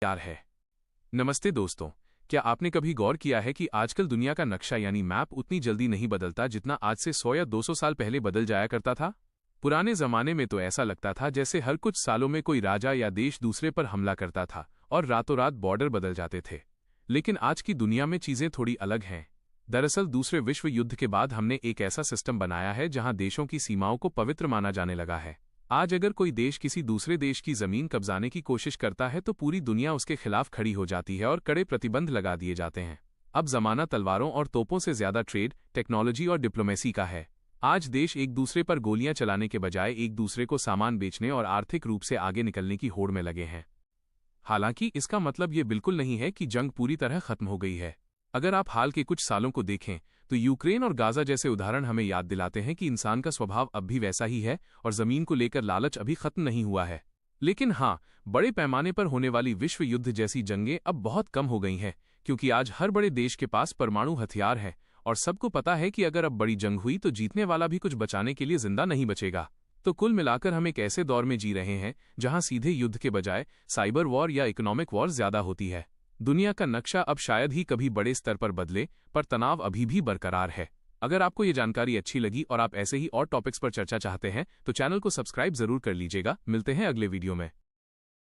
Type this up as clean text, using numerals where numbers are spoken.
तैयार है। नमस्ते दोस्तों, क्या आपने कभी गौर किया है कि आजकल दुनिया का नक्शा यानी मैप उतनी जल्दी नहीं बदलता जितना आज से 100 या 200 साल पहले बदल जाया करता था? पुराने जमाने में तो ऐसा लगता था जैसे हर कुछ सालों में कोई राजा या देश दूसरे पर हमला करता था और रातों रात बॉर्डर बदल जाते थे। लेकिन आज की दुनिया में चीजें थोड़ी अलग हैं। दरअसल दूसरे विश्व युद्ध के बाद हमने एक ऐसा सिस्टम बनाया है जहां देशों की सीमाओं को पवित्र माना जाने लगा है। आज अगर कोई देश किसी दूसरे देश की जमीन कब्जाने की कोशिश करता है तो पूरी दुनिया उसके खिलाफ खड़ी हो जाती है और कड़े प्रतिबंध लगा दिए जाते हैं। अब जमाना तलवारों और तोपों से ज्यादा ट्रेड, टेक्नोलॉजी और डिप्लोमेसी का है। आज देश एक दूसरे पर गोलियां चलाने के बजाय एक दूसरे को सामान बेचने और आर्थिक रूप से आगे निकलने की होड़ में लगे हैं। हालांकि इसका मतलब ये बिल्कुल नहीं है कि जंग पूरी तरह खत्म हो गई है। अगर आप हाल के कुछ सालों को देखें तो यूक्रेन और गाजा जैसे उदाहरण हमें याद दिलाते हैं कि इंसान का स्वभाव अब भी वैसा ही है और जमीन को लेकर लालच अभी खत्म नहीं हुआ है। लेकिन हाँ, बड़े पैमाने पर होने वाली विश्व युद्ध जैसी जंगें अब बहुत कम हो गई हैं, क्योंकि आज हर बड़े देश के पास परमाणु हथियार है और सबको पता है कि अगर अब बड़ी जंग हुई तो जीतने वाला भी कुछ बचाने के लिए जिंदा नहीं बचेगा। तो कुल मिलाकर हम एक ऐसे दौर में जी रहे हैं जहां सीधे युद्ध के बजाय साइबर वॉर या इकोनॉमिक वॉर ज्यादा होती है। दुनिया का नक्शा अब शायद ही कभी बड़े स्तर पर बदले, पर तनाव अभी भी बरकरार है। अगर आपको ये जानकारी अच्छी लगी और आप ऐसे ही और टॉपिक्स पर चर्चा चाहते हैं तो चैनल को सब्सक्राइब जरूर कर लीजिएगा। मिलते हैं अगले वीडियो में।